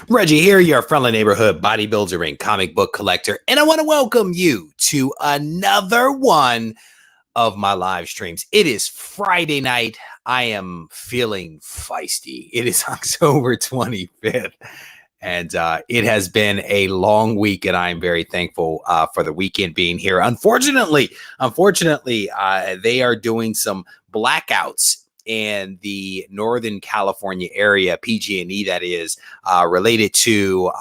Reggie here, your friendly neighborhood bodybuilder and comic book collector, and I want to welcome you to another one of my live streams. It is Friday night. I am feeling feisty. It is October 25th, and it has been a long week, and I am very thankful for the weekend being here. Unfortunately, they are doing some blackouts in the Northern California area, PG&E, that is, related to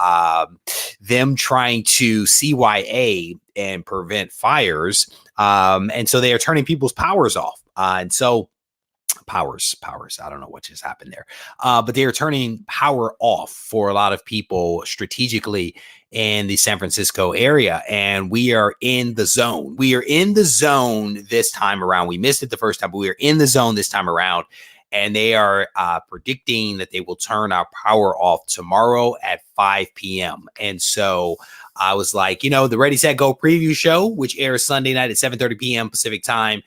them trying to CYA and prevent fires. And so they are turning people's powers off. And so powers, I don't know what just happened there. But they are turning power off for a lot of people strategically in the San Francisco area. And we are in the zone. We are in the zone this time around. We missed it the first time, but we are in the zone this time around. And they are predicting that they will turn our power off tomorrow at 5 p.m. And so I was like, you know, the Ready, Set, Go preview show, which airs Sunday night at 7:30 p.m. Pacific time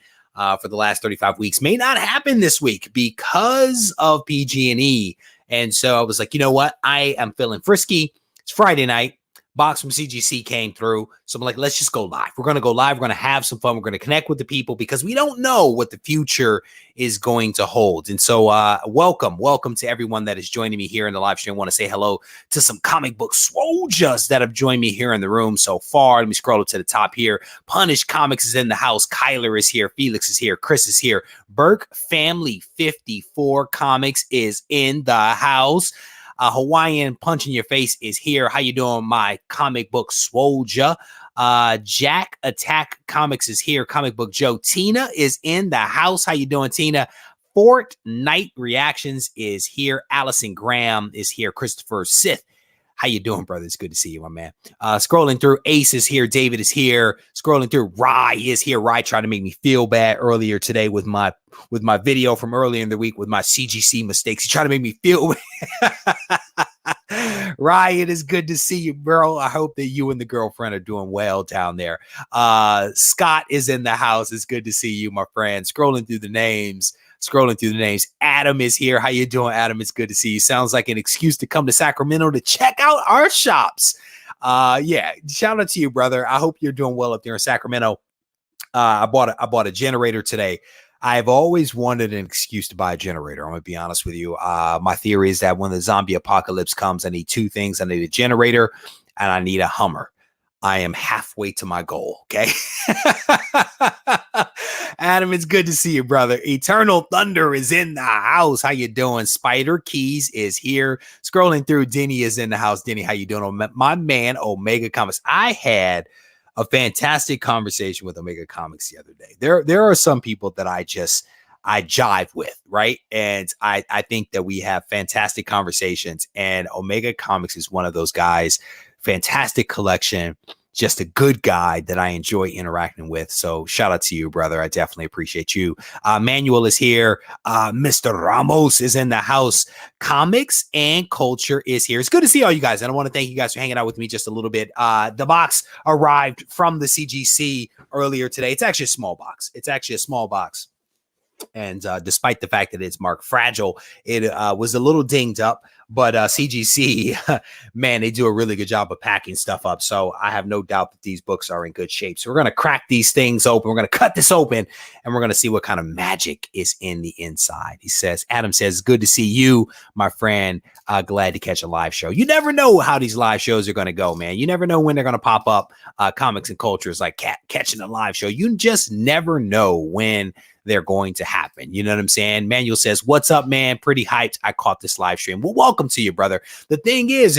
for the last 35 weeks, may not happen this week because of PG&E. And so I was like, you know what? I am feeling frisky. It's Friday night. Box from CGC came through. So I'm like, let's just go live. We're going to go live. We're going to have some fun. We're going to connect with the people because we don't know what the future is going to hold. And so welcome to everyone that is joining me here in the live stream. I want to say hello to some comic book soldiers that have joined me here in the room so far. Let me scroll up to the top here. Punish Comics is in the house. Kyler is here. Felix is here. Chris is here. Burke Family 54 Comics is in the house. Hawaiian Punch in Your Face is here. How you doing, my comic book soldier? Jack Attack Comics is here. Comic Book Joe. Tina is in the house. How you doing, Tina? Fortnite Reactions is here. Allison Graham is here. Christopher Sith. How you doing, brother? It's good to see you, my man. Scrolling through, Ace is here. David is here. Scrolling through, Rye is here. Rye tried to make me feel bad earlier today with my video from earlier in the week with my CGC mistakes. He tried to make me feel Rye, it is good to see you, bro. I hope that you and the girlfriend are doing well down there. Scott is in the house. It's good to see you, my friend. Scrolling through the names. Adam is here. How you doing, Adam? It's good to see you. Sounds like an excuse to come to Sacramento to check out our shops. Yeah, shout out to you, brother. I hope you're doing well up there in Sacramento. I bought a generator today. I've always wanted an excuse to buy a generator. I'm going to be honest with you. My theory is that when the zombie apocalypse comes, I need two things. I need a generator and I need a Hummer. I am halfway to my goal. Okay. Adam, it's good to see you, brother. Eternal Thunder is in the house. How you doing? Spider Keys is here. Scrolling through, Denny is in the house. Denny, how you doing? My man, Omega Comics. I had a fantastic conversation with Omega Comics the other day. There are some people that I jive with, right? And I think that we have fantastic conversations, and Omega Comics is one of those guys. Fantastic collection, just a good guy that I enjoy interacting with. So shout out to you, brother. I definitely appreciate you. Manuel is here. Mr. Ramos is in the house. Comics and Culture is here. It's good to see all you guys. And I want to thank you guys for hanging out with me just a little bit. The box arrived from the CGC earlier today. It's actually a small box. And despite the fact that it's marked fragile, it was a little dinged up. But CGC, man, they do a really good job of packing stuff up. So I have no doubt that these books are in good shape. So we're going to crack these things open. We're going to cut this open and we're going to see what kind of magic is in the inside. Adam says, good to see you, my friend. Glad to catch a live show. You never know how these live shows are going to go, man. You never know when they're going to pop up. Comics and Culture is like catching a live show. You just never know when they're going to happen. You know what I'm saying? Manuel says, what's up, man? Pretty hyped. I caught this live stream. Well, welcome to you, brother. The thing is,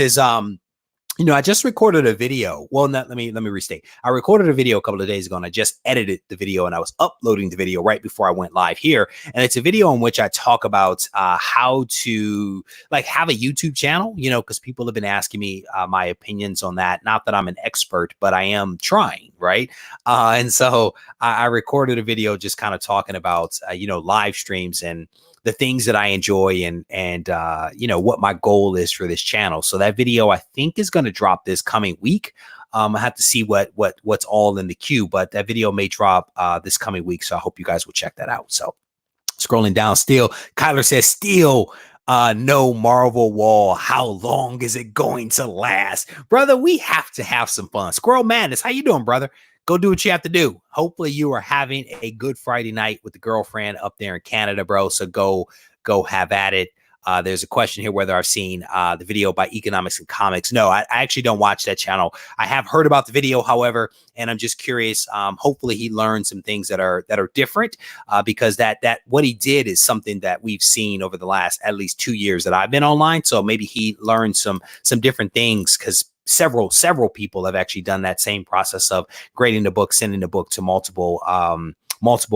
you know, I just recorded a video. Well, let me restate. I recorded a video a couple of days ago and I just edited the video and I was uploading the video right before I went live here. And it's a video in which I talk about how to have a YouTube channel, you know, because people have been asking me my opinions on that. Not that I'm an expert, but I am trying, right? And so I recorded a video just kind of talking about, you know, live streams and the things that I enjoy and you know, what my goal is for this channel. So that video, I think, is going to drop this coming week. I have to see what's all in the queue, but that video may drop this coming week. So I hope you guys will check that out. So scrolling down, Kyler says, No Marvel wall. How long is it going to last? Brother, we have to have some fun. Squirrel Madness, how you doing, brother? Go do what you have to do. Hopefully you are having a good Friday night with the girlfriend up there in Canada, bro. So go have at it. There's a question here whether I've seen the video by Economics and Comics. No, I actually don't watch that channel. I have heard about the video, however, and I'm just curious. Hopefully he learned some things that are different, because that what he did is something that we've seen over the last at least 2 years that I've been online. So maybe he learned some different things, because several people have actually done that same process of grading the book, sending the book to multiple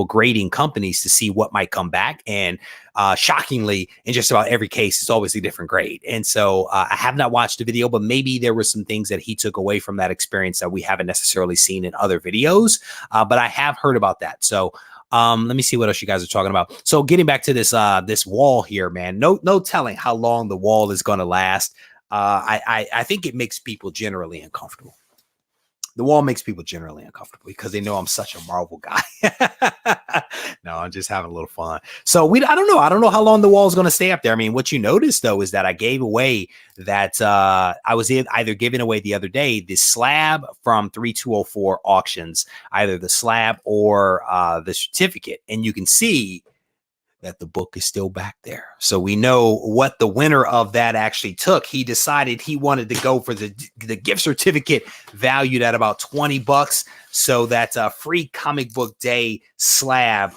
grading companies to see what might come back. And shockingly, in just about every case, it's always a different grade. And so I have not watched the video, but maybe there were some things that he took away from that experience that we haven't necessarily seen in other videos. But I have heard about that. So let me see what else you guys are talking about. So getting back to this wall here, man, no telling how long the wall is going to last. I think it makes people generally uncomfortable. The wall makes people generally uncomfortable because they know I'm such a Marvel guy. No, I'm just having a little fun. So I don't know. I don't know how long the wall is going to stay up there. I mean, what you notice though is that I gave away that I was either giving away the other day the slab from 3204 auctions, either the slab or the certificate, and you can see that the book is still back there. So we know what the winner of that actually took. He decided he wanted to go for the gift certificate valued at about $20. So that's a free comic book day slab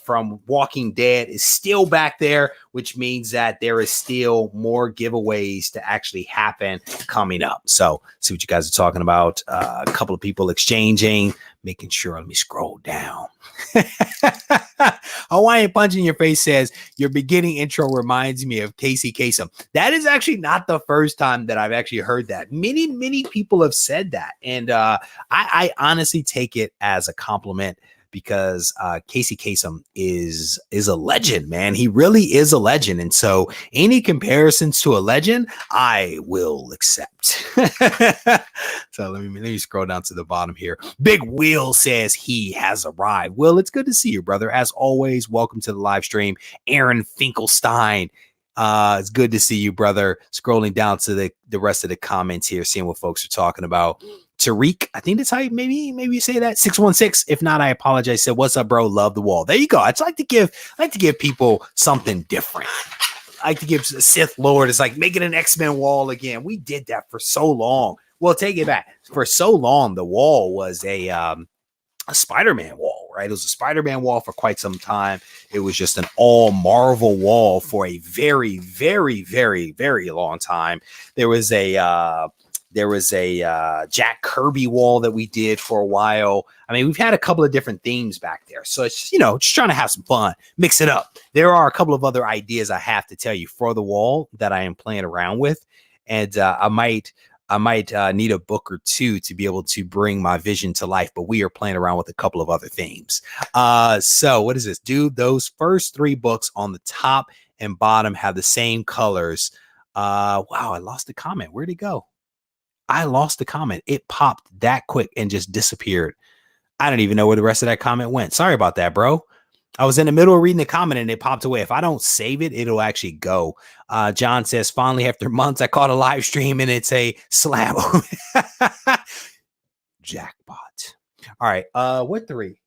from Walking Dead is still back there, which means that there is still more giveaways to actually happen coming up. So see what you guys are talking about. A couple of people exchanging, making sure. Let me scroll down. Hawaiian Punch in Your Face says your beginning intro reminds me of Casey Kasem. That is actually not the first time that I've actually heard that. Many people have said that, and I honestly take it as a compliment, because Casey Kasem is a legend, man. He really is a legend. And so any comparisons to a legend, I will accept. So let me scroll down to the bottom here. Big Will says he has arrived. Will, it's good to see you, brother. As always, welcome to the live stream. Aaron Finkelstein. It's good to see you, brother. Scrolling down to the rest of the comments here, seeing what folks are talking about. Tariq, I think that's how maybe you say that. 616. If not, I apologize. Said, what's up, bro? Love the wall. There you go. I'd like to give people something different. I like to give Sith Lord. It's like making an X-Men wall again. We did that for so long. Well, take it back. For so long, the wall was a Spider-Man wall, right? It was a Spider-Man wall for quite some time. It was just an all Marvel wall for a very, very, very, very long time. There was a Jack Kirby wall that we did for a while. I mean, we've had a couple of different themes back there. So it's just, just trying to have some fun, mix it up. There are a couple of other ideas I have to tell you for the wall that I am playing around with. And I might need a book or two to be able to bring my vision to life, but we are playing around with a couple of other themes. So what is this, dude? Those first 3 books on the top and bottom have the same colors. Wow, I lost the comment. Where'd it go? I lost the comment. It popped that quick and just disappeared. I don't even know where the rest of that comment went. Sorry about that, bro. I was in the middle of reading the comment and it popped away. If I don't save it, it'll actually go. John says, finally, after months, I caught a live stream and it's a slab. Jackpot. All right. What 3?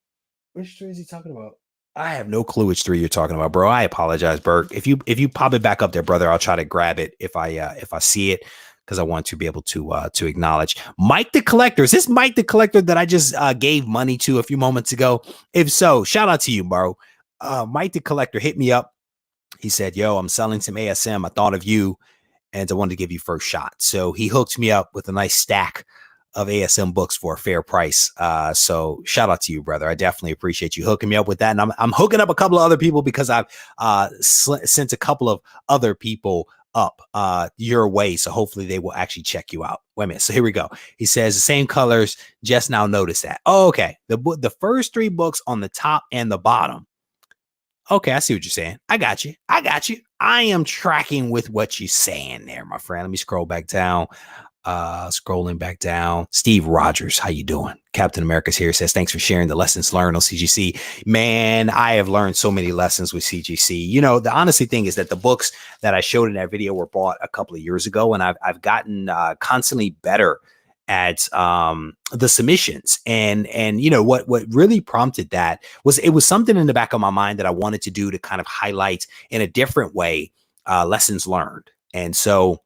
Which 3 is he talking about? I have no clue which 3 you're talking about, bro. I apologize, Berg. If you pop it back up there, brother, I'll try to grab it if I see it, because I want to be able to acknowledge Mike the Collector. Is this Mike the Collector that I just gave money to a few moments ago? If so, shout out to you, bro. Mike the Collector hit me up. He said, yo, I'm selling some ASM. I thought of you and I wanted to give you first shot. So he hooked me up with a nice stack of ASM books for a fair price. So shout out to you, brother. I definitely appreciate you hooking me up with that. And I'm hooking up a couple of other people because I've sent a couple of other people up your way, so hopefully they will actually check you out. Wait a minute. So here we go. He says the same colors. Just now notice that. Oh, okay. The first 3 books on the top and the bottom. Okay, I see what you're saying. I got you. I am tracking with what you're saying there, my friend. Let me scroll back down. Scrolling back down. Steve Rogers, how you doing? Captain America's here, says, thanks for sharing the lessons learned on CGC. Man, I have learned so many lessons with CGC. You know, the honestly thing is that the books that I showed in that video were bought a couple of years ago, and I've gotten constantly better at the submissions. And you know what really prompted that was it was something in the back of my mind that I wanted to do to kind of highlight in a different way lessons learned. And so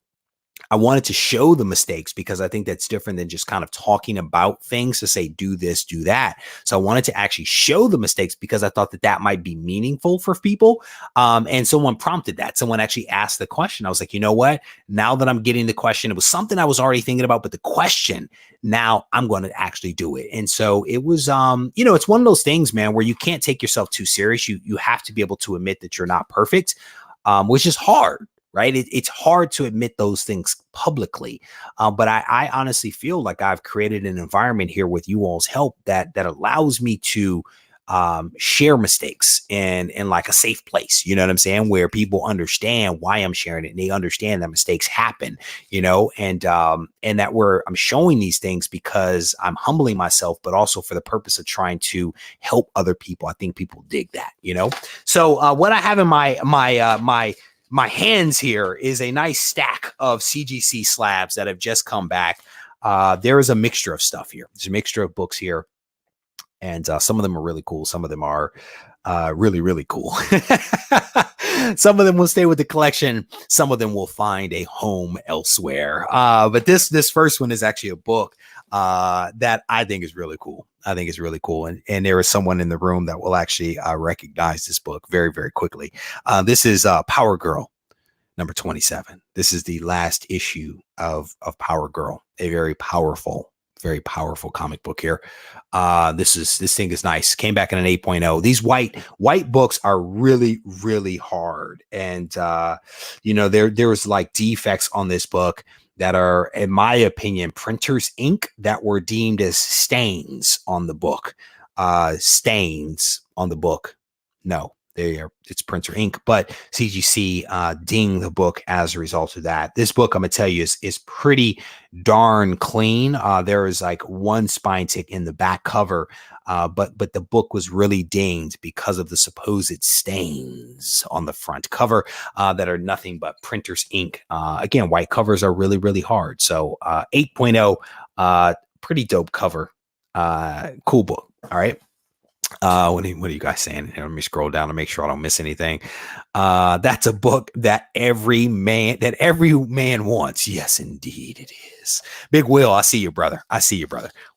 I wanted to show the mistakes because I think that's different than just kind of talking about things to say, do this, do that. So I wanted to actually show the mistakes because I thought that that might be meaningful for people. And someone prompted that. Someone actually asked the question. I was like, you know what? Now that I'm getting the question, it was something I was already thinking about, but the question, now I'm going to actually do it. And so it was, you know, it's one of those things, man, where you can't take yourself too serious. You have to be able to admit that you're not perfect, which is hard. Right. It's hard to admit those things publicly. But I honestly feel like I've created an environment here with you all's help that allows me to share mistakes in like a safe place. You know what I'm saying? Where people understand why I'm sharing it and they understand that mistakes happen, you know, and that I'm showing these things because I'm humbling myself, but also for the purpose of trying to help other people. I think people dig that, you know. So what I have in my hands here is a nice stack of CGC slabs that have just come back. There is a mixture of stuff here. There's a mixture of books here. And some of them are really cool. Some of them are really, really cool. Some of them will stay with the collection. Some of them will find a home elsewhere. But this first one is actually a book that I think is really cool. I think it's really cool. And there is someone in the room that will actually recognize this book very, very quickly. This is Power Girl, number 27. This is the last issue of Power Girl, a very powerful comic book here. This thing is nice. Came back in an 8.0. These white books are really, really hard. And you know, there was like defects on this book that are, in my opinion, printer's ink that were deemed as stains on the book. Stains on the book. No, it's printer ink, but CGC dinged the book as a result of that. This book, I'm gonna tell you, is pretty darn clean. There is like one spine tick in the back cover, but the book was really dinged because of the supposed stains on the front cover that are nothing but printer's ink. Again, white covers are really, really hard. So 8.0, pretty dope cover. Cool book. All right. What are you guys saying? Here, let me scroll down to make sure I don't miss anything. That's a book that every man wants. Yes, indeed it is. Big Will, I see you, brother.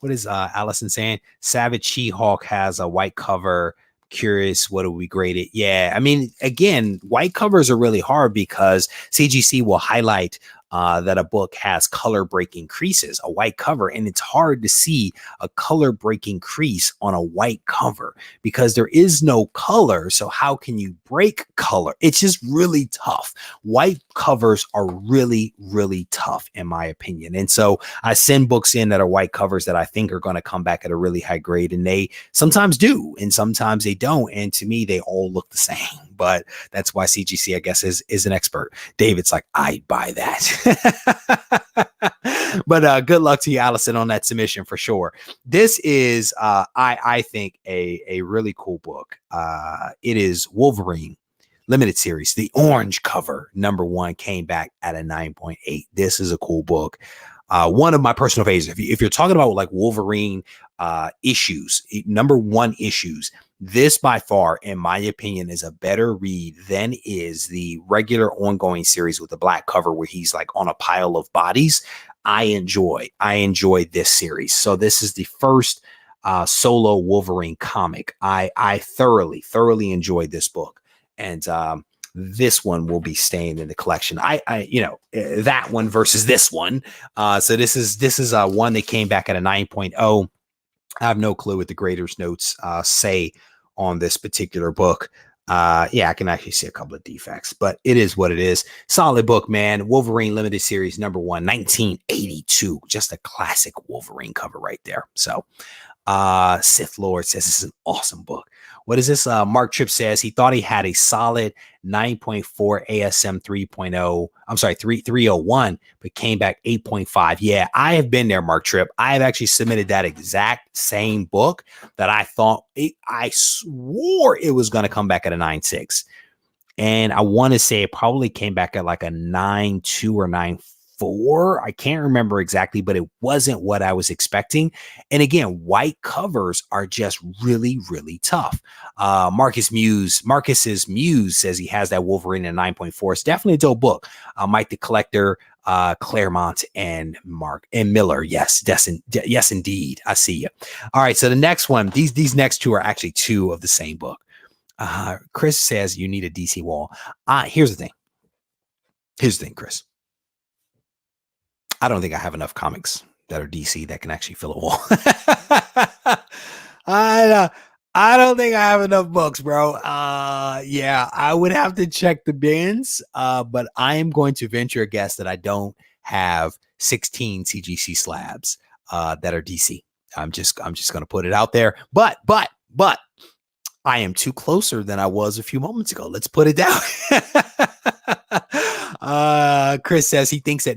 What is Allison saying? Savage She-Hulk has a white cover. Curious, what do we grade it? Yeah, I mean, again, white covers are really hard because CGC will highlight that a book has color breaking creases, a white cover, and it's hard to see a color breaking crease on a white cover because there is no color. So how can you break color? It's just really tough. White covers are really, really tough in my opinion. And so I send books in that are white covers that I think are going to come back at a really high grade, and they sometimes do and sometimes they don't. And to me, they all look the same, but that's why CGC, I guess, is an expert. David's like, I'd buy that. But good luck to you, Allison, on that submission for sure. This is I think a really cool book. It is Wolverine limited series. The orange cover, number 1, came back at a 9.8. This is a cool book. One of my personal favorites. If you're talking about like Wolverine issues, number 1 issues, this by far, in my opinion, is a better read than is the regular ongoing series with the black cover where he's like on a pile of bodies. I enjoy this series. So this is the first solo Wolverine comic. I thoroughly enjoyed this book. And this one will be staying in the collection. That one versus this one. So this is one that came back at a 9.0. I have no clue what the grader's notes say on this particular book. Yeah, I can actually see a couple of defects, but it is what it is. Solid book, man. Wolverine limited series number 1, 1982. Just a classic Wolverine cover right there. So Sith Lord says this is an awesome book. What is this? Mark Tripp says he thought he had a solid 9.4 ASM 3.0. I'm sorry, 301, but came back 8.5. Yeah, I have been there, Mark Tripp. I have actually submitted that exact same book that I thought I swore it was going to come back at a 9.6. And I want to say it probably came back at like a 9.2 or 9.4. I can't remember exactly, but it wasn't what I was expecting. And again, white covers are just really, really tough. Marcus's Muse says he has that Wolverine at 9.4. It's definitely a dope book. Mike the Collector, Claremont, and Mark and Miller. Yes, yes, indeed. I see you. All right. So the next one, these next two are actually two of the same book. Chris says you need a DC wall. Here's the thing, Chris. I don't think I have enough comics that are DC that can actually fill a wall. I don't think I have enough books, bro. Yeah, I would have to check the bins. But I am going to venture a guess that I don't have 16 CGC slabs that are DC. I'm just going to put it out there. But I am too closer than I was a few moments ago. Let's put it down. Chris says he thinks that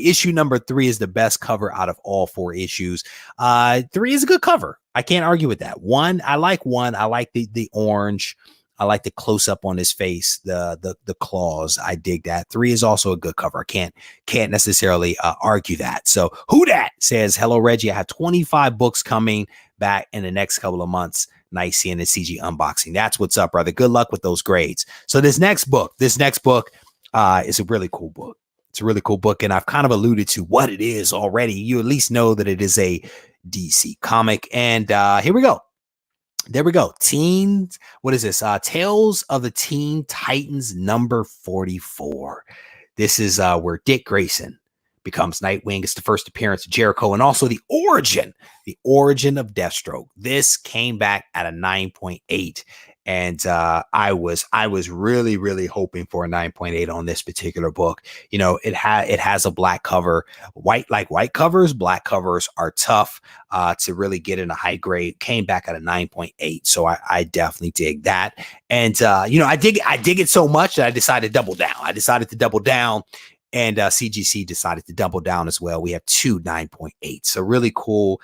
issue number 3 is the best cover out of all 4 issues. 3 is a good cover. I can't argue with that. I like the orange. I like the close up on his face, the claws. I dig that. 3 is also a good cover. I can't necessarily argue that. So who dat says, hello, Reggie. I have 25 books coming back in the next couple of months. Nice seeing the CG unboxing. That's what's up, brother. Good luck with those grades. So this next book is a really cool book. It's a really cool book. And I've kind of alluded to what it is already. You at least know that it is a DC comic. And here we go. There we go. Teens. What is this? Tales of the Teen Titans number 44. This is where Dick Grayson becomes Nightwing. It's the first appearance of Jericho and also the origin of Deathstroke. This came back at a 9.8. And I was really, really hoping for a 9.8 on this particular book. You know, it has a black cover. White covers, black covers are tough to really get in a high grade. Came back at a 9.8. So I definitely dig that. And I dig it so much that I decided to double down. And CGC decided to double down as well. We have 2 9.8. So really cool.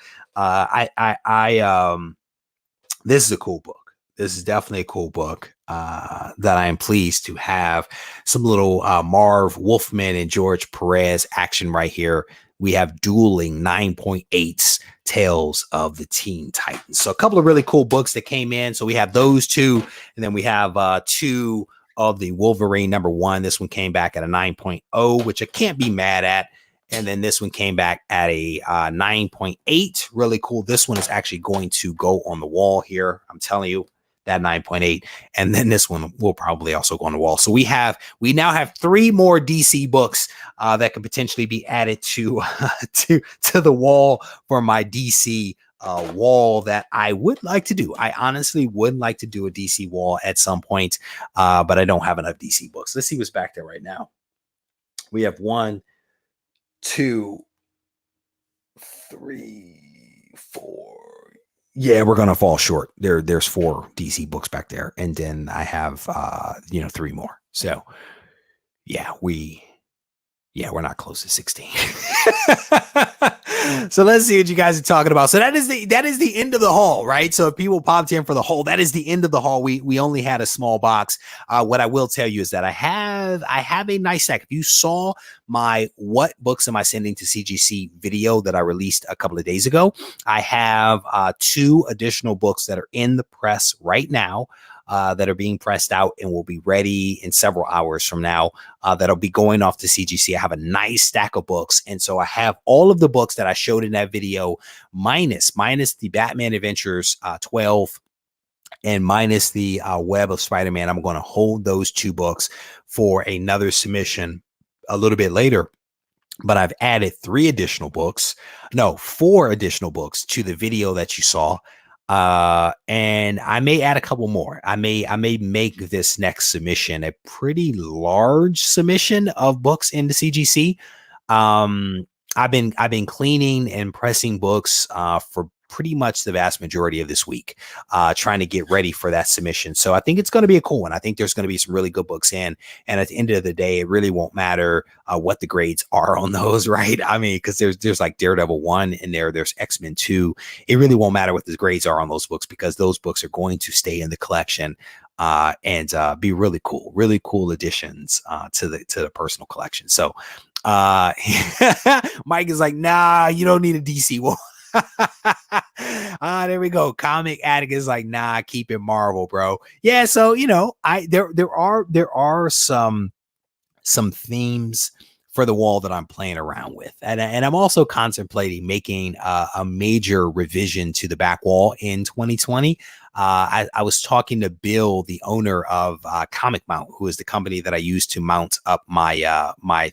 This is a cool book. This is definitely a cool book that I am pleased to have some little Marv Wolfman and George Perez action right here. We have dueling 9.8s Tales of the Teen Titans. So a couple of really cool books that came in. So we have those 2, and then we have 2 of the Wolverine number 1. This one came back at a 9.0, which I can't be mad at. And then this one came back at a 9.8. Really cool. This one is actually going to go on the wall here. I'm telling you, that 9.8. And then this one will probably also go on the wall. So we now have 3 more DC books that could potentially be added to the wall for my DC wall that I would like to do. I honestly would like to do a DC wall at some point, but I don't have enough DC books. Let's see what's back there right now. We have 1, 2, 3, 4. Yeah, we're gonna fall short. There's 4 DC books back there, and then I have 3 more. So yeah, we're not close to 16. So let's see what you guys are talking about. So that is the end of the haul, right? So if people popped in for the haul, that is the end of the haul. We only had a small box. What I will tell you is that I have a nice stack. If you saw my what books am I sending to CGC video that I released a couple of days ago, I have 2 additional books that are in the press right now. That are being pressed out and will be ready in several hours from now. That'll be going off to CGC. I have a nice stack of books. And so I have all of the books that I showed in that video, minus the Batman Adventures 12 and minus the Web of Spider-Man. I'm going to hold those 2 books for another submission a little bit later. But I've added 4 additional books to the video that you saw. And I may add a couple more. I may make this next submission a pretty large submission of books into CGC. I've been cleaning and pressing books for pretty much the vast majority of this week, trying to get ready for that submission. So I think it's going to be a cool one. I think there's going to be some really good books in, and at the end of the day, it really won't matter what the grades are on those, right? I mean, because there's like Daredevil 1 in there, there's X-Men 2. It really won't matter what the grades are on those books, because those books are going to stay in the collection and be really cool additions to the personal collection. So Mike is like, nah, you don't need a DC one. There we go. Comic Addict is like, nah, keep it Marvel, bro. Yeah, so there are some themes for the wall that I'm playing around with, and I'm also contemplating making a major revision to the back wall in 2020. I was talking to Bill, the owner of Comic Mount, who is the company that I use to mount up my my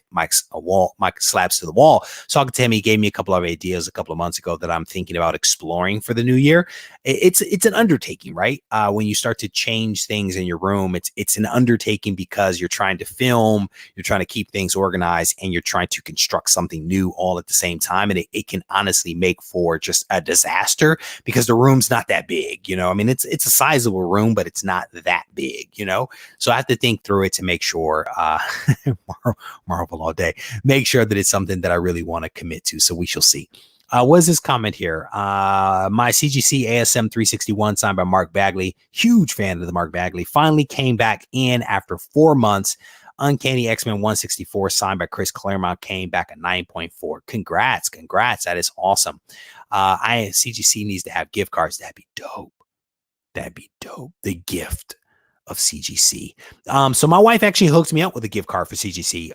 slabs to the wall. Talking to him, he gave me a couple of ideas a couple of months ago that I'm thinking about exploring for the new year. It's an undertaking, right? When you start to change things in your room, it's an undertaking, because you're trying to film, you're trying to keep things organized, and you're trying to construct something new all at the same time. And it can honestly make for just a disaster, because the room's not that big. I mean, it's a sizable room, but it's not that big, so I have to think through it to make sure Marvel all day, make sure that it's something that I really want to commit to. So we shall see. What is this comment here? My CGC ASM 361 signed by Mark Bagley. Huge fan of the Mark Bagley. Finally came back in after 4 months. Uncanny X-Men 164 signed by Chris Claremont came back at 9.4. Congrats. That is awesome. CGC needs to have gift cards. That'd be dope. The gift of CGC. So my wife actually hooked me up with a gift card for CGC.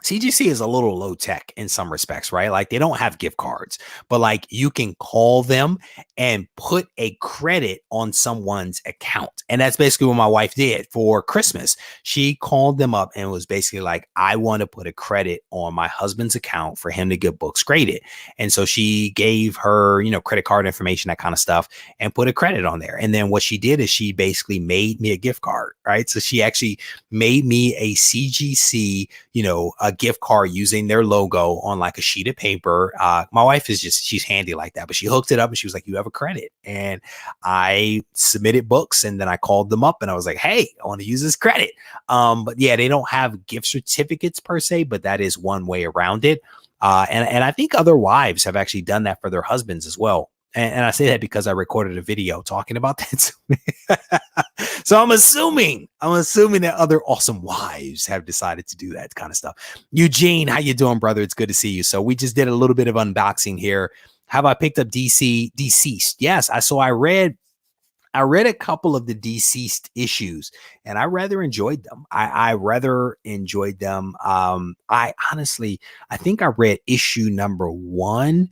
CGC is a little low tech in some respects, right? Like, they don't have gift cards, but like, you can call them and put a credit on someone's account. And that's basically what my wife did for Christmas. She called them up and was basically like, I want to put a credit on my husband's account for him to get books graded. And so she gave her, credit card information, that kind of stuff, and put a credit on there. And then what she did is she basically made me a gift card, right? So she actually made me a CGC, a gift card using their logo on like a sheet of paper. My wife is she's handy like that, but she hooked it up and she was like, you have a credit. And I submitted books, and then I called them up and I was like, hey, I want to use this credit. But yeah, they don't have gift certificates per se, but that is one way around it. And I think other wives have actually done that for their husbands as well. And I say that because I recorded a video talking about that. So I'm assuming that other awesome wives have decided to do that kind of stuff. Eugene, how you doing, brother? It's good to see you. So we just did a little bit of unboxing here. Have I picked up Deceased? Yes. I read a couple of the Deceased issues, and I rather enjoyed them. I rather enjoyed them. I think I read issue number 1.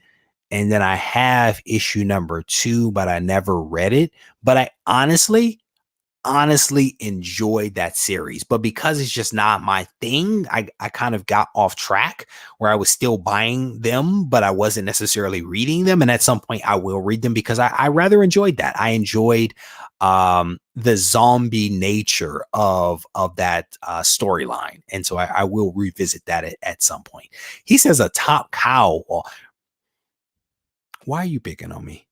And then I have issue number 2, but I never read it. But I honestly enjoyed that series. But because it's just not my thing, I kind of got off track, where I was still buying them, but I wasn't necessarily reading them. And at some point I will read them, because I rather enjoyed that. I enjoyed the zombie nature of that storyline. And so I will revisit that at some point. He says a top cow. Well, why are you picking on me?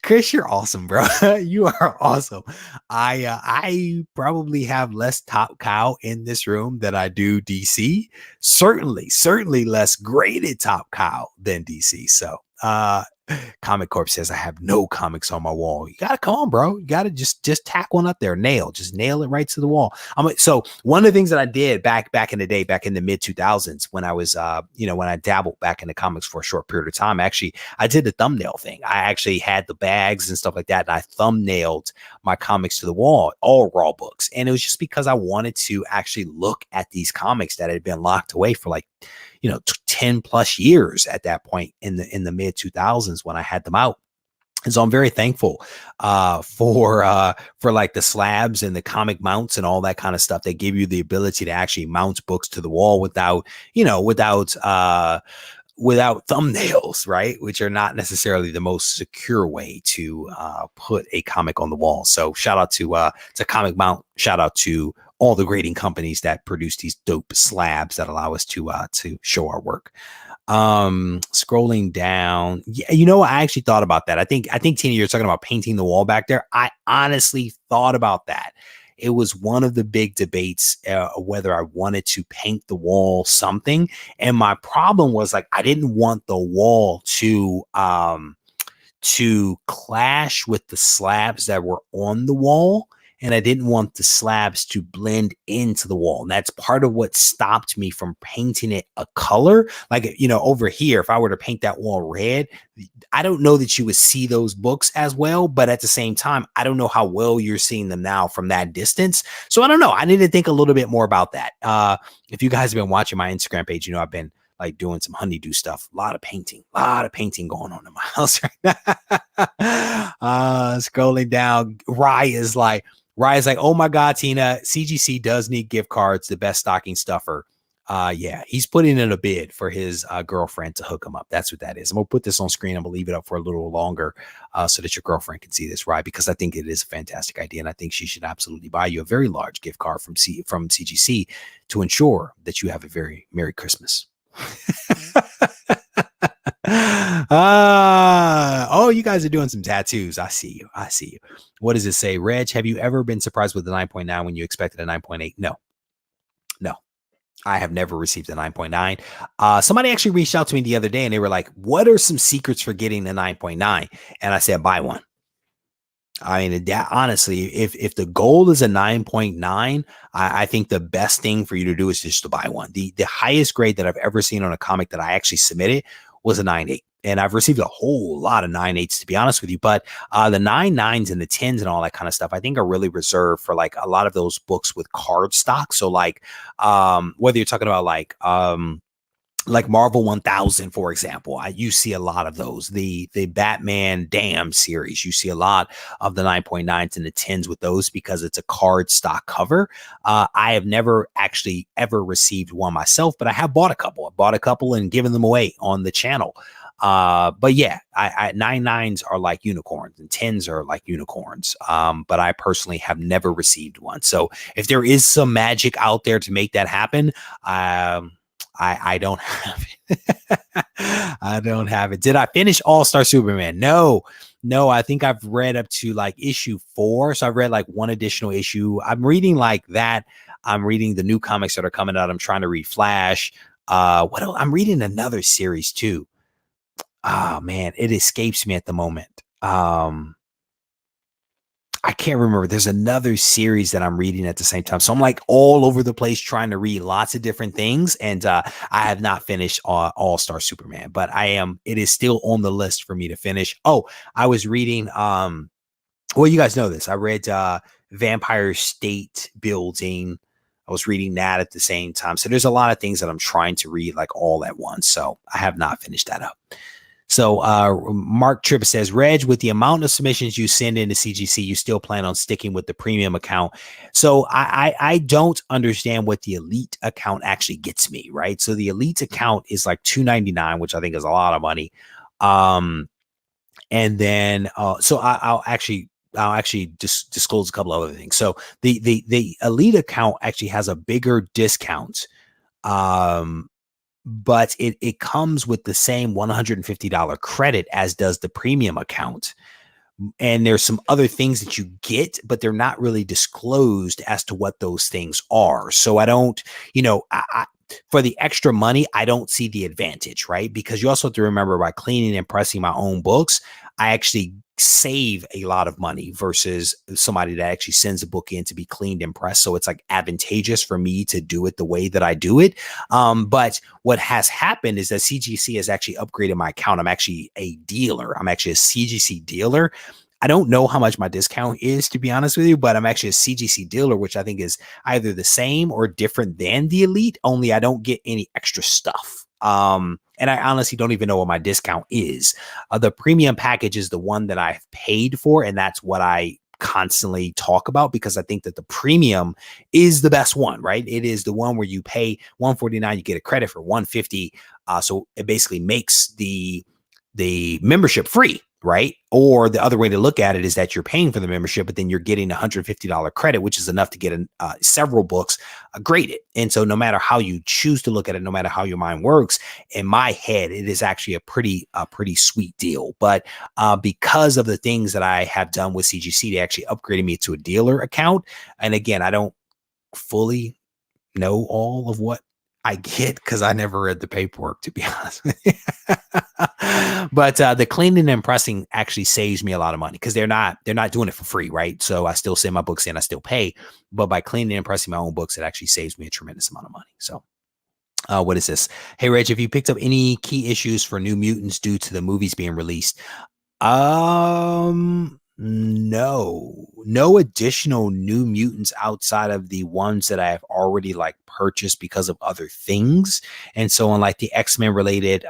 Chris, you're awesome, bro. You are awesome. I probably have less top cow in this room than I do DC. Certainly less graded top cow than DC. So Comic Corp says I have no comics on my wall. You gotta come on, bro. You gotta just tack one up there. Just nail it right to the wall. So one of the things that I did back in the day, back in the mid 2000s, when I was when I dabbled back into comics for a short period of time, actually I did the thumbnail thing. I actually had the bags and stuff like that, and I thumbnailed my comics to the wall, all raw books. And it was just because I wanted to actually look at these comics that had been locked away for like 10 plus years at that point in the mid 2000s when I had them out. And so I'm very thankful for like the slabs and the comic mounts and all that kind of stuff. They give you the ability to actually mount books to the wall without thumbnails, right? Which are not necessarily the most secure way to put a comic on the wall. So shout out to Comic Mount. Shout out to all the grading companies that produce these dope slabs that allow us to show our work. Scrolling down. Yeah, you know, I actually thought about that. I think Tina, you're talking about painting the wall back there. I honestly thought about that. It was one of the big debates, whether I wanted to paint the wall something. And my problem was like, I didn't want the wall to clash with the slabs that were on the wall. And I didn't want the slabs to blend into the wall. And that's part of what stopped me from painting it a color. Like, you know, over here, if I were to paint that wall red, I don't know that you would see those books as well. But at the same time, I don't know how well you're seeing them now from that distance. So I don't know. I need to think a little bit more about that. If you guys have been watching my Instagram page, you know, I've been like doing some honeydew stuff, a lot of painting going on in my house right now. Scrolling down, Rye is like, oh my God, Tina, CGC does need gift cards, the best stocking stuffer. Yeah, he's putting in a bid for his girlfriend to hook him up. That's what that is. I'm gonna put this on screen. I'm gonna leave it up for a little longer so that your girlfriend can see this, right? Because I think it is a fantastic idea, and I think she should absolutely buy you a very large gift card from CGC to ensure that you have a very Merry Christmas. Oh, you guys are doing some tattoos. I see you. What does it say? Reg, have you ever been surprised with the 9.9 when you expected a 9.8? No, I have never received a 9.9. Somebody actually reached out to me the other day and they were like, what are some secrets for getting the 9.9? And I said, buy one. I mean, that, honestly, if the goal is a 9.9, I think the best thing for you to do is just to buy one. The highest grade that I've ever seen on a comic that I actually submitted was a 9.8. And I've received a whole lot of 9.8s, to be honest with you. But the 9.9s and the 10s and all that kind of stuff, I think are really reserved for like a lot of those books with card stock. So like whether you're talking about like Marvel 1000, for example, you see a lot of those. The Batman Damn series, you see a lot of the 9.9s and the 10s with those because it's a card stock cover. I have never actually ever received one myself, but I have bought a couple. I bought a couple and given them away on the channel. But yeah, 9.9s are like unicorns and 10s are like unicorns. But I personally have never received one. So if there is some magic out there to make that happen, I don't have it. I don't have it. Did I finish All-Star Superman? No, I think I've read up to like issue 4. So I've read like one additional issue. I'm reading like that. I'm reading the new comics that are coming out. I'm trying to read Flash. What else? I'm reading another series too. Oh man, it escapes me at the moment. I can't remember. There's another series that I'm reading at the same time. So I'm like all over the place trying to read lots of different things. And I have not finished All-Star Superman, but it is still on the list for me to finish. Oh, I was reading, well, you guys know this. I read Vampire State Building. I was reading that at the same time. So there's a lot of things that I'm trying to read like all at once. So I have not finished that up. So Mark Tripp says, Reg, with the amount of submissions you send into CGC, you still plan on sticking with the premium account. So I don't understand what the elite account actually gets me, right? So the elite account is like $2.99, which I think is a lot of money. And then so I'll actually just disclose a couple of other things. So the elite account actually has a bigger discount. But it comes with the same $150 credit as does the premium account. And there's some other things that you get, but they're not really disclosed as to what those things are. So I don't, for the extra money, I don't see the advantage, right? Because you also have to remember, by cleaning and pressing my own books, I actually save a lot of money versus somebody that actually sends a book in to be cleaned and pressed. So it's like advantageous for me to do it the way that I do it. But what has happened is that CGC has actually upgraded my account. I'm actually a dealer. I'm actually a CGC dealer. I don't know how much my discount is, to be honest with you, but I'm actually a CGC dealer, which I think is either the same or different than the elite, only I don't get any extra stuff. And I honestly don't even know what my discount is. The premium package is the one that I've paid for, and that's what I constantly talk about because I think that the premium is the best one, right? It is the one where you pay $149, you get a credit for $150. So it basically makes the membership free, right? Or the other way to look at it is that you're paying for the membership, but then you're getting $150 credit, which is enough to get several books graded. And so no matter how you choose to look at it, no matter how your mind works, in my head, it is actually a pretty sweet deal. But because of the things that I have done with CGC, they actually upgraded me to a dealer account. And again, I don't fully know all of what I get because I never read the paperwork, to be honest with you. But the cleaning and pressing actually saves me a lot of money because they're not doing it for free, right? So I still send my books in, I still pay, but by cleaning and pressing my own books, it actually saves me a tremendous amount of money. So what is this? Hey, Reg, have you picked up any key issues for New Mutants due to the movies being released? No additional New Mutants outside of the ones that I have already like purchased because of other things. And so on like the X-Men related,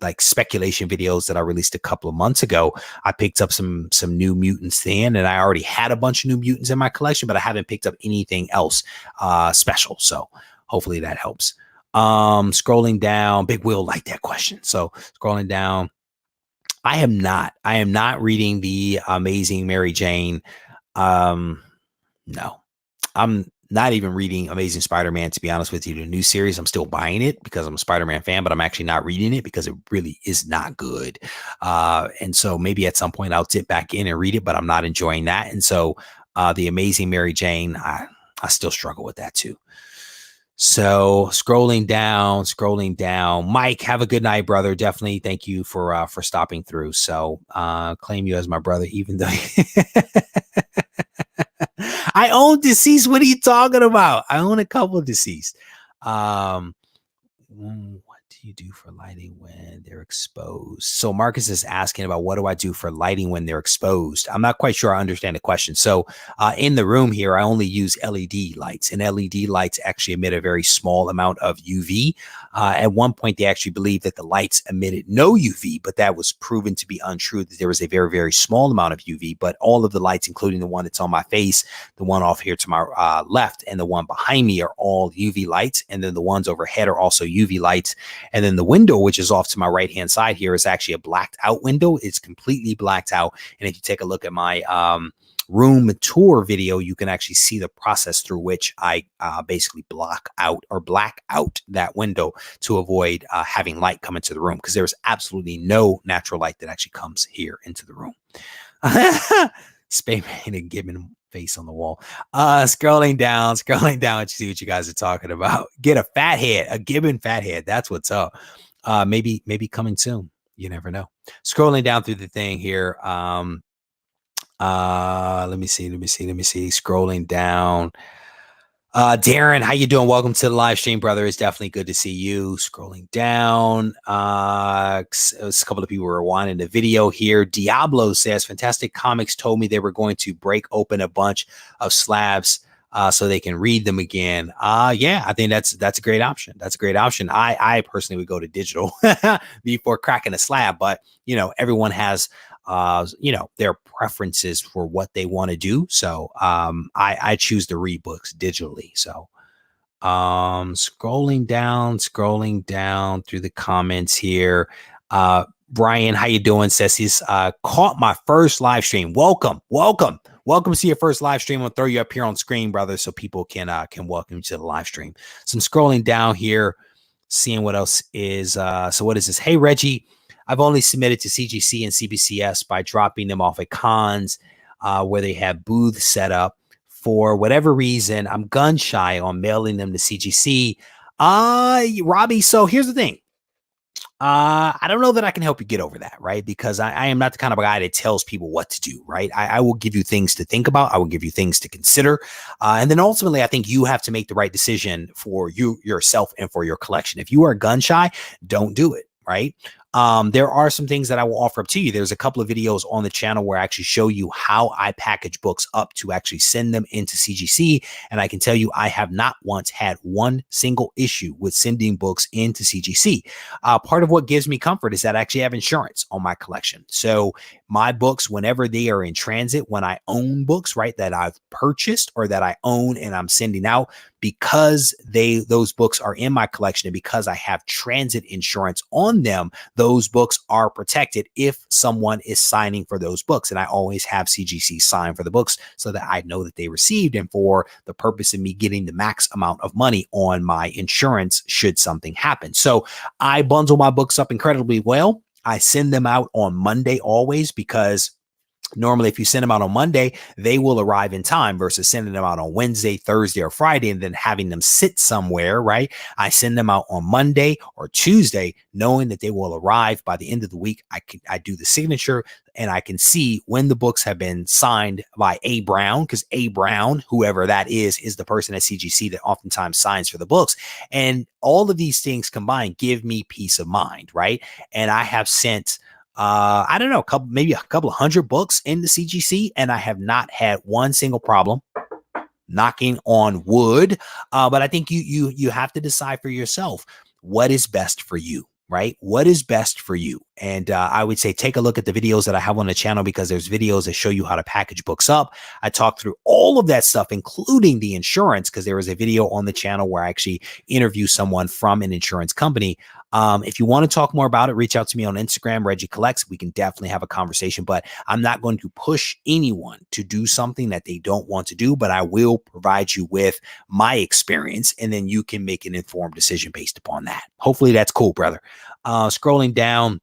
like speculation videos that I released a couple of months ago, I picked up some New Mutants then, and I already had a bunch of New Mutants in my collection, but I haven't picked up anything else special. So hopefully that helps. Scrolling down, Big Will liked that question. So scrolling down, I am not reading the Amazing Mary Jane. No, I'm not even reading Amazing Spider-Man, to be honest with you. The new series, I'm still buying it because I'm a Spider-Man fan, but I'm actually not reading it because it really is not good. And so maybe at some point I'll dip back in and read it, but I'm not enjoying that. And so the Amazing Mary Jane, I still struggle with that too. So scrolling down, Mike, have a good night, brother. Definitely. Thank you for stopping through. So, claim you as my brother, even though I own Deceased. What are you talking about? I own a couple of Deceased. What do you do for lighting when they're exposed? So Marcus is asking about what do I do for lighting when they're exposed? I'm not quite sure I understand the question. So in the room here, I only use LED lights, and LED lights actually emit a very small amount of UV. At one point, they actually believed that the lights emitted no UV, but that was proven to be untrue, that there was a very, very small amount of UV. But all of the lights, including the one that's on my face, the one off here to my left, and the one behind me are all UV lights. And then the ones overhead are also UV lights. And then the window, which is off to my right-hand side here, is actually a blacked out window. It's completely blacked out. And if you take a look at my room tour video, you can actually see the process through which I basically black out that window to avoid having light come into the room, because there's absolutely no natural light that actually comes here into the room. Spay painted Gibbon face on the wall. Scrolling down to see what you guys are talking about. Get a fat head, a Gibbon fat head. That's what's up. Maybe coming soon. You never know. Scrolling down through the thing here. Let me see. Scrolling down. Darren, how you doing? Welcome to the live stream, brother. It's definitely good to see you. Scrolling down. A couple of people were wanting the video here. Diablo says, Fantastic Comics told me they were going to break open a bunch of slabs so they can read them again. Yeah, I think that's a great option. That's a great option. I personally would go to digital before cracking a slab, but you know, everyone has their preferences for what they want to do. So I choose to read books digitally. So scrolling down through the comments here. Brian, how you doing? Says he's caught my first live stream. Welcome to your first live stream. I'll throw you up here on screen, brother, so people can welcome you to the live stream. So I'm scrolling down here, seeing what else is. So what is this? Hey, Reggie, I've only submitted to CGC and CBCS by dropping them off at cons where they have booths set up. For whatever reason, I'm gun shy on mailing them to CGC. Robbie, so here's the thing. I don't know that I can help you get over that, right? Because I am not the kind of guy that tells people what to do, right? I will give you things to think about. I will give you things to consider. And then ultimately, I think you have to make the right decision for yourself and for your collection. If you are gun shy, don't do it, right? There are some things that I will offer up to you. There's a couple of videos on the channel where I actually show you how I package books up to actually send them into CGC. And I can tell you, I have not once had one single issue with sending books into CGC. Part of what gives me comfort is that I actually have insurance on my collection. So my books, whenever they are in transit, when I own books, right, that I've purchased or that I own and I'm sending out, because those books are in my collection and because I have transit insurance on them, those books are protected if someone is signing for those books. And I always have CGC sign for the books so that I know that they received, and for the purpose of me getting the max amount of money on my insurance should something happen. So I bundle my books up incredibly well. I send them out on Monday always, because normally if you send them out on Monday, they will arrive in time versus sending them out on Wednesday, Thursday, or Friday and then having them sit somewhere, right? I send them out on Monday or Tuesday, knowing that they will arrive by the end of the week. I do the signature and I can see when the books have been signed by A. Brown, because A. Brown, whoever that is the person at CGC that oftentimes signs for the books. And all of these things combined give me peace of mind, right? And I have sent I don't know, maybe a couple of hundred books in the CGC, and I have not had one single problem, knocking on wood. But I think you have to decide for yourself what is best for you, right? What is best for you? And I would say take a look at the videos that I have on the channel, because there's videos that show you how to package books up. I talk through all of that stuff, including the insurance, because there was a video on the channel where I actually interview someone from an insurance company. If you want to talk more about it, reach out to me on Instagram, Regie Collects. We can definitely have a conversation, but I'm not going to push anyone to do something that they don't want to do, but I will provide you with my experience, and then you can make an informed decision based upon that. Hopefully that's cool, brother. Scrolling down,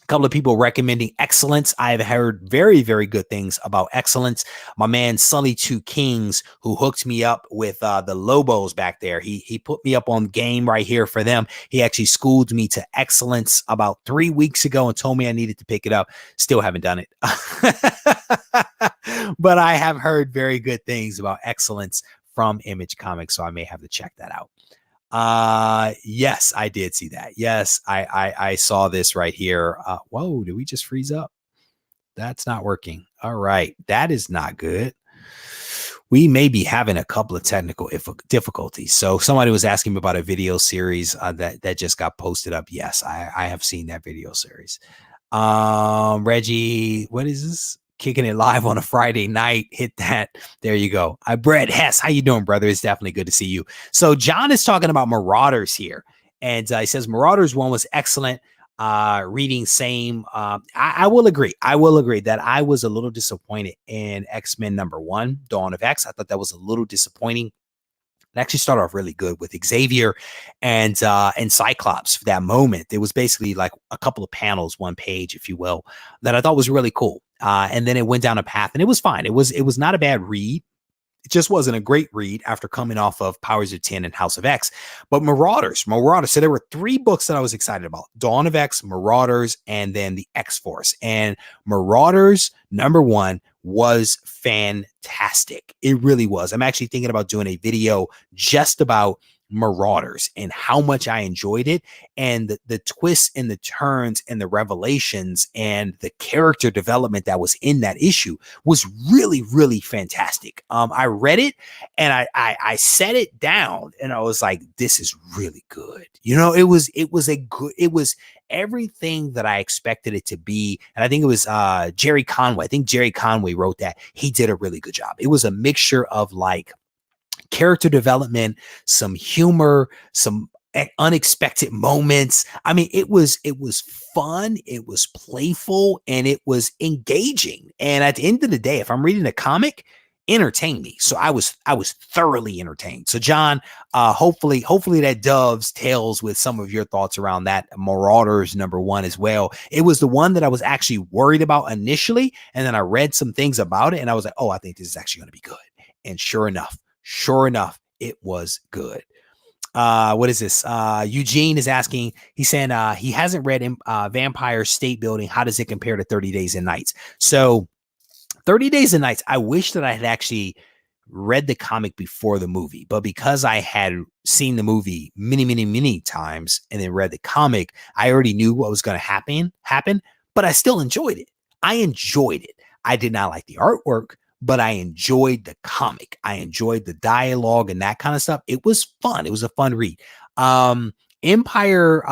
couple of people recommending Excellence. I've heard very, very good things about Excellence. My man Sully Two Kings, who hooked me up with the Lobos back there. He put me up on game right here for them. He actually schooled me to Excellence about 3 weeks ago and told me I needed to pick it up. Still haven't done it. But I have heard very good things about Excellence from Image Comics, so I may have to check that out. Yes, I did see that. Yes, I saw this right here. Whoa, did we just freeze up? That's not working. All right, that is not good. We may be having a couple of technical difficulties. So somebody was asking me about a video series that just got posted up. Yes, I have seen that video series. Regie, what is this? Kicking it live on a Friday night. Hit that. There you go. Brett Hess, how you doing, brother? It's definitely good to see you. So John is talking about Marauders here, and he says Marauders 1 was excellent. Reading same. I will agree. I will agree that I was a little disappointed in X-Men #1, Dawn of X. I thought that was a little disappointing. It actually started off really good with Xavier and Cyclops for that moment. It was basically like a couple of panels, one page, if you will, that I thought was really cool. And then it went down a path, and it was fine. It was not a bad read. It just wasn't a great read after coming off of Powers of 10 and House of X. But Marauders. So there were 3 books that I was excited about: Dawn of X, Marauders, and then the X-Force. And Marauders #1 was fantastic. It really was. I'm actually thinking about doing a video just about Marauders and how much I enjoyed it, and the twists and the turns and the revelations and the character development that was in that issue was really, really fantastic. I read it and I set it down and I was like, this is really good. You know, it was everything that I expected it to be. And I think it was Jerry Conway. I think Jerry Conway wrote that. He did a really good job. It was a mixture of like character development, some humor, some unexpected moments. I mean, it was fun, it was playful, and it was engaging. And at the end of the day, if I'm reading a comic, entertain me. So I was thoroughly entertained. So John, hopefully that dovetails with some of your thoughts around that Marauders #1 as well. It was the one that I was actually worried about initially, and then I read some things about it and I was like, oh, I think this is actually going to be good. And sure enough, it was good. What is this? Eugene is asking, he's saying he hasn't read Vampire State Building. How does it compare to 30 Days and Nights? So 30 Days and Nights, I wish that I had actually read the comic before the movie, but because I had seen the movie many times and then read the comic, I already knew what was going to happen, but I still enjoyed it. I enjoyed it. I did not like the artwork, but I enjoyed the comic. I enjoyed the dialogue and that kind of stuff. It was fun. It was a fun read. Vampire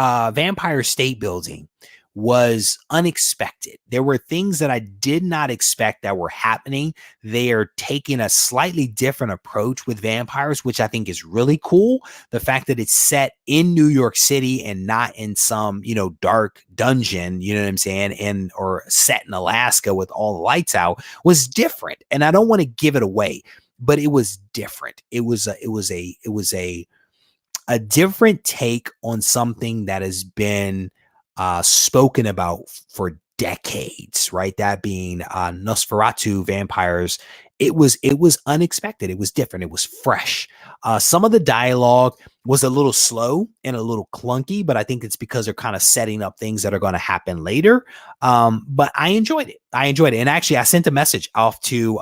State Building was unexpected. There were things that I did not expect that were happening. They are taking a slightly different approach with vampires, which I think is really cool. The fact that it's set in New York City and not in some, dark dungeon, you know what I'm saying, and or set in Alaska with all the lights out was different. And I don't want to give it away, but it was different. It was a different take on something that has been spoken about for decades, right? That being Nosferatu vampires. It was unexpected. It was different. It was fresh. Some of the dialogue was a little slow and a little clunky, but I think it's because they're kind of setting up things that are going to happen later. But I enjoyed it. And actually I sent a message off to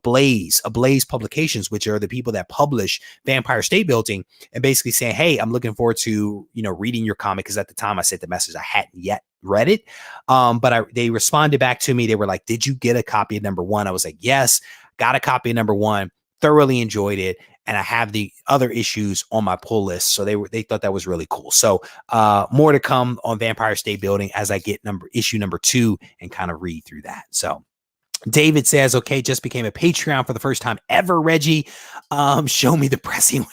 Blaze Publications, which are the people that publish Vampire State Building, and basically saying, hey, I'm looking forward to, reading your comic. Cause at the time I sent the message, I hadn't yet read it. But they responded back to me. They were like, did you get a copy of number 1? I was like, yes, got a copy of number 1, thoroughly enjoyed it. And I have the other issues on my pull list. So they thought that was really cool. So more to come on Vampire State Building as I get issue number 2 and kind of read through that. So David says, okay, just became a Patreon for the first time ever, Reggie. Show me the pressing.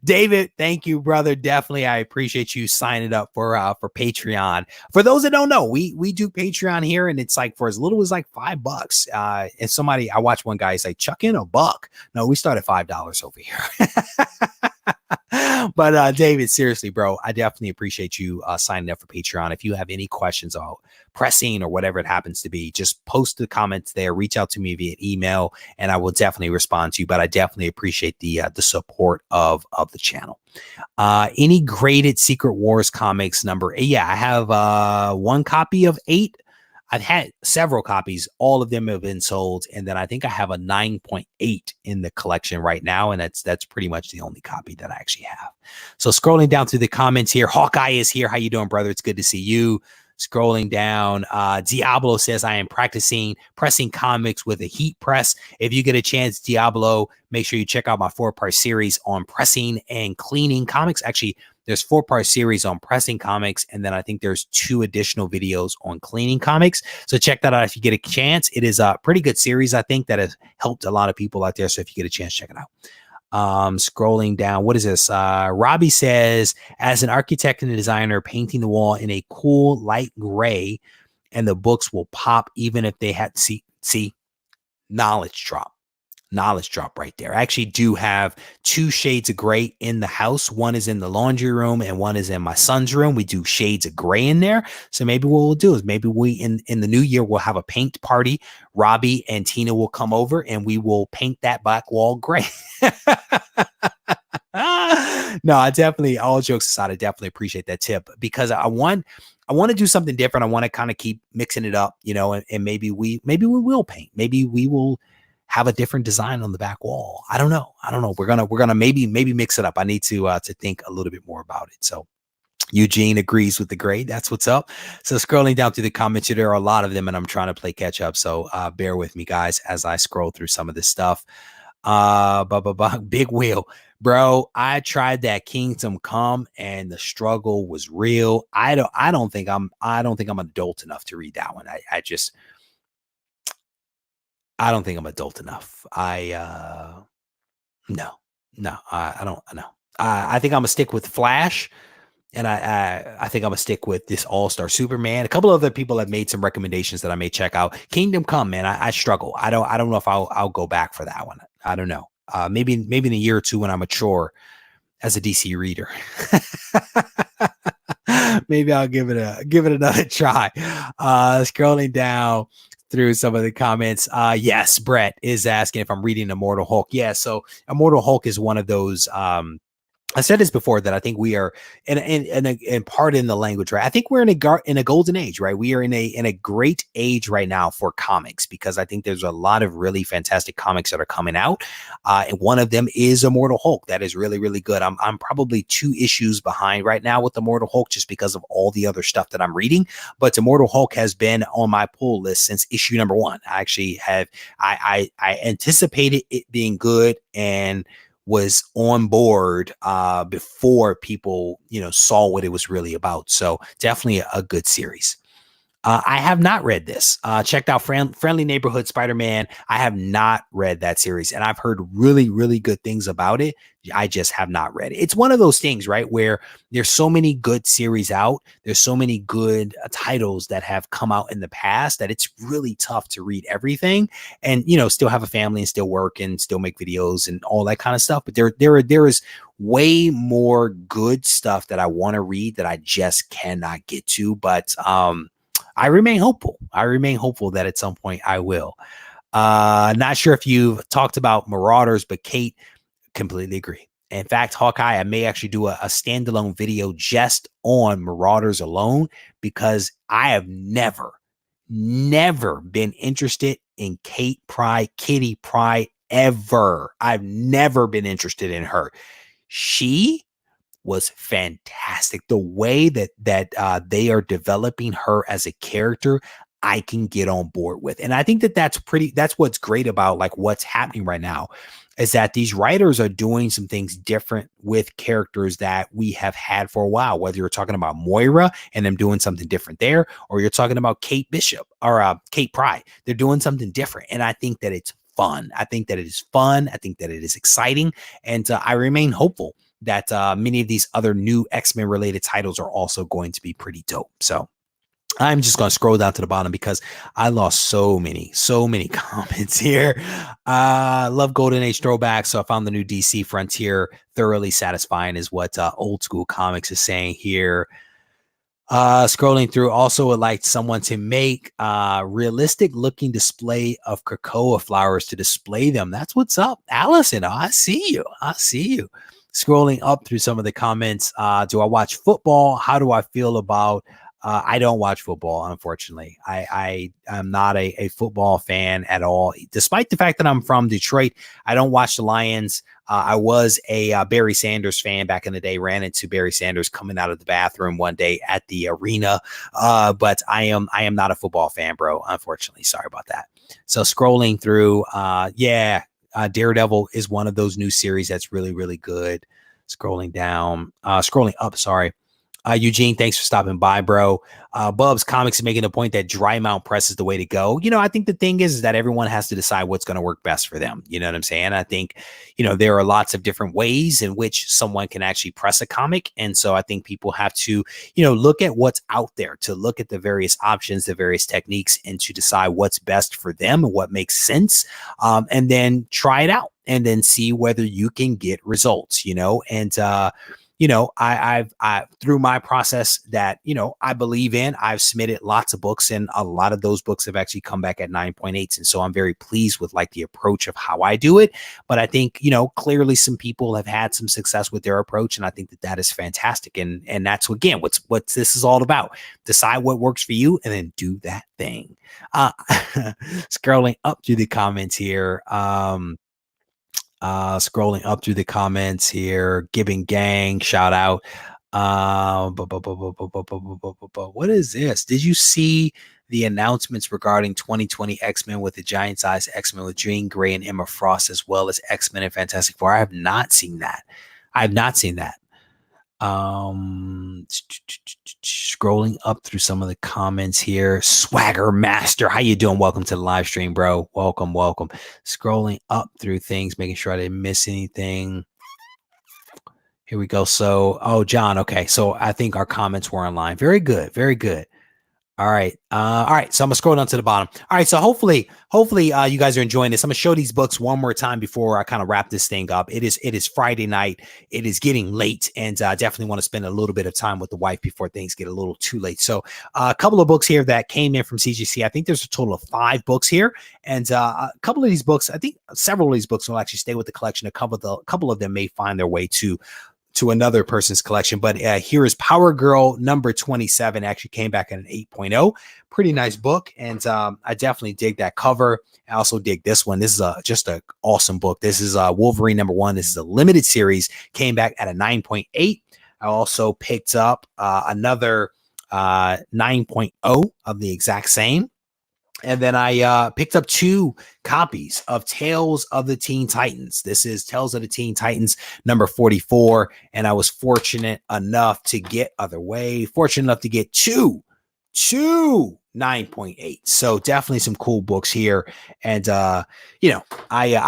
David, thank you, brother. Definitely. I appreciate you signing up for Patreon. For those that don't know, we do Patreon here, and it's like for as little as like $5. And I watched one guy say, chuck in $1. No, we start at $5 over here. But David, seriously, bro, I definitely appreciate you signing up for Patreon. If you have any questions about pressing or whatever it happens to be, just post the comments there, reach out to me via email, and I will definitely respond to you. But I definitely appreciate the support of the channel. Any graded Secret Wars comics number? Yeah, I have 1 copy of 8. I've had several copies. All of them have been sold. And then I think I have a 9.8 in the collection right now. And that's pretty much the only copy that I actually have. So scrolling down through the comments here, Hawkeye is here. How you doing, brother? It's good to see you. Scrolling down, Diablo says, I am pressing comics with a heat press. If you get a chance, Diablo, make sure you check out my 4-part series on pressing and cleaning comics. Actually, there's 4-part series on pressing comics, and then I think there's 2 additional videos on cleaning comics. So check that out if you get a chance. It is a pretty good series, I think, that has helped a lot of people out there. So if you get a chance, check it out. Scrolling down, what is this? Robbie says, as an architect and a designer, painting the wall in a cool light gray, and the books will pop even if they had see knowledge drop right there. I actually do have 2 shades of gray in the house. One is in the laundry room and one is in my son's room. We do shades of gray in there. So maybe what we'll do is maybe we in the new year, we'll have a paint party. Robbie and Tina will come over and we will paint that back wall gray. No, I definitely, all jokes aside, I definitely appreciate that tip, because I want to do something different. I want to kind of keep mixing it up, and maybe we will paint. Maybe we will have a different design on the back wall. I don't know. We're gonna maybe mix it up. I need to think a little bit more about it. So Eugene agrees with the grade. That's what's up. So scrolling down through the comments here, there are a lot of them, and I'm trying to play catch up. So bear with me, guys, as I scroll through some of this stuff. Big Wheel, bro. I tried that Kingdom Come, and the struggle was real. I don't think I'm adult enough to read that one. I don't think I'm adult enough. No, I don't know. I think I'm gonna stick with Flash, and I think I'm gonna stick with this All-Star Superman. A couple other people have made some recommendations that I may check out. Kingdom Come, man, I struggle. I don't know if I'll go back for that one. I don't know. Maybe in a year or 2 when I mature as a DC reader. Maybe I'll give it another try. Scrolling down through some of the comments. Yes, Brett is asking if I'm reading Immortal Hulk. Yeah, so Immortal Hulk is one of those I said this before, that I think we are in pardon the language, right? I think we're in a golden age, right? We are in a great age right now for comics, because I think there's a lot of really fantastic comics that are coming out. And one of them is Immortal Hulk. That is really, really good. I'm probably 2 issues behind right now with Immortal Hulk, just because of all the other stuff that I'm reading. But Immortal Hulk has been on my pull list since issue number 1. I actually have, I anticipated it being good, and was on board before people, saw what it was really about. So definitely a good series. I have not read this. Checked out Friendly Neighborhood Spider-Man. I have not read that series, and I've heard really, really good things about it. I just have not read it. It's one of those things, right, where there's so many good series out. There's so many good titles that have come out in the past that it's really tough to read everything and, still have a family and still work and still make videos and all that kind of stuff. But there is way more good stuff that I want to read that I just cannot get to. But, I remain hopeful. I remain hopeful that at some point I will. Not sure if you've talked about Marauders, but Kate, completely agree. In fact, Hawkeye, I may actually do a standalone video just on Marauders alone, because I have never been interested in Kitty Pryde ever. I've never been interested in her. She was fantastic. The way that they are developing her as a character, I can get on board with. And I think that's what's great about like what's happening right now, is that these writers are doing some things different with characters that we have had for a while, whether you're talking about Moira and them doing something different there, or you're talking about Kate Bishop or Kate Pryde. They're doing something different. And I think that it's fun. I think that it is fun. I think that it is exciting. And I remain hopeful that many of these other new X-Men related titles are also going to be pretty dope. So I'm just going to scroll down to the bottom because I lost so many comments here. Love Golden Age throwbacks. So I found the new DC Frontier thoroughly satisfying, is what Old School Comics is saying here. Scrolling through, also would like someone to make realistic looking display of cocoa flowers to display them. That's what's up, Allison. I see you. Scrolling up through some of the comments. Do I watch football? How do I feel about I don't watch football, unfortunately. I'm not a football fan at all. Despite the fact that I'm from Detroit, I don't watch the Lions. I was a Barry Sanders fan back in the day, ran into Barry Sanders coming out of the bathroom one day at the arena. But I am not a football fan, bro, unfortunately. Sorry about that. So scrolling through, Daredevil is one of those new series that's really, really good. Scrolling up, sorry. Eugene, thanks for stopping by, bro. Bubs Comics is making a point that dry mount press is the way to go. I think the thing is that everyone has to decide what's going to work best for them. You know what I'm saying? I think, there are lots of different ways in which someone can actually press a comic. And so I think people have to, look at what's out there, to look at the various options, the various techniques, and to decide what's best for them and what makes sense. And then try it out and then see whether you can get results, and, I've through my process that, I believe in, I've submitted lots of books, and a lot of those books have actually come back at 9.8s. And so I'm very pleased with like the approach of how I do it. But I think, clearly some people have had some success with their approach. And I think that is fantastic. And that's again, what this is all about. Decide what works for you and then do that thing. Scrolling up through the comments here. Scrolling up through the comments here, Gibbon Gang, shout out. What is this? Did you see the announcements regarding 2020 X-Men with the giant size X-Men with Jean Grey and Emma Frost, as well as X-Men and Fantastic Four? I have not seen that. Scrolling up through some of the comments here. Swagger Master, how you doing? Welcome to the live stream, bro. Welcome. Scrolling up through things, making sure I didn't miss anything. Here we go. So, John, okay. So I think our comments were online. Very good. All right. So I'm gonna scroll down to the bottom. All right. So hopefully you guys are enjoying this. I'm gonna show these books one more time before I kind of wrap this thing up. It is Friday night. It is getting late, and I definitely want to spend a little bit of time with the wife before things get a little too late. So a couple of books here that came in from CGC. I think there's a total of 5 books here, and a couple of these books, I think several of these books will actually stay with the collection. A couple of them may find their way to another person's collection. But here is Power Girl number 27. Actually came back at an 8.0. Pretty nice book. And I definitely dig that cover. I also dig this one. This is just an awesome book. This is Wolverine number 1. This is a limited series. Came back at a 9.8. I also picked up another 9.0 of the exact same. And then I picked up 2 copies of Tales of the Teen Titans. This is Tales of the Teen Titans number 44. And I was fortunate enough to get fortunate enough to get two 9.8. So definitely some cool books here. And I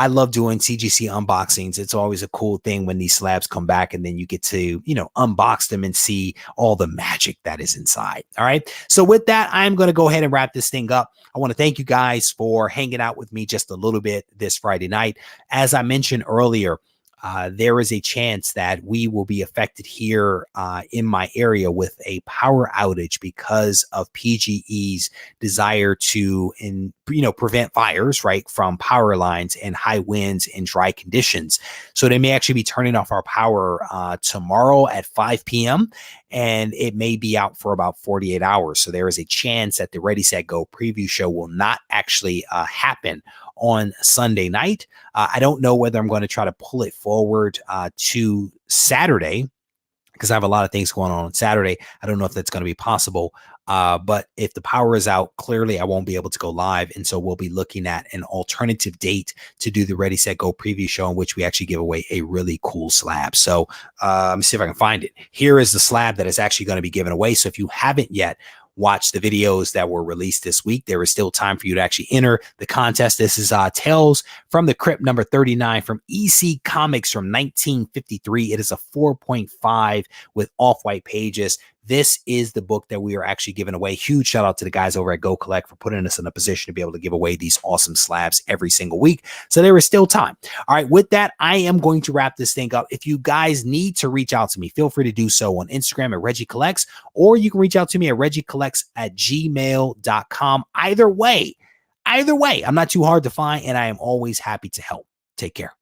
love doing CGC unboxings. It's always a cool thing when these slabs come back and then you get to, unbox them and see all the magic that is inside. All right. So with that, I'm going to go ahead and wrap this thing up. I want to thank you guys for hanging out with me just a little bit this Friday night. As I mentioned earlier, there is a chance that we will be affected here in my area with a power outage because of PGE's desire to, prevent fires, right, from power lines and high winds and dry conditions. So they may actually be turning off our power tomorrow at 5 p.m. and it may be out for about 48 hours. So there is a chance that the Ready, Set, Go preview show will not actually happen on Sunday night. I don't know whether I'm going to try to pull it forward to Saturday because I have a lot of things going on Saturday. I don't know if that's going to be possible. But if the power is out, clearly I won't be able to go live. And so we'll be looking at an alternative date to do the Ready, Set, Go preview show in which we actually give away a really cool slab. So let me see if I can find it. Here is the slab that is actually going to be given away. So if you haven't yet watch the videos that were released this week, there is still time for you to actually enter the contest. This is Tales from the Crypt number 39 from EC Comics from 1953. It is a 4.5 with off-white pages. This is the book that we are actually giving away. Huge shout out to the guys over at Go Collect for putting us in a position to be able to give away these awesome slabs every single week. So there is still time. All right, with that, I am going to wrap this thing up. If you guys need to reach out to me, feel free to do so on Instagram at RegieCollects, or you can reach out to me at RegieCollects@gmail.com. Either way, I'm not too hard to find, and I am always happy to help. Take care.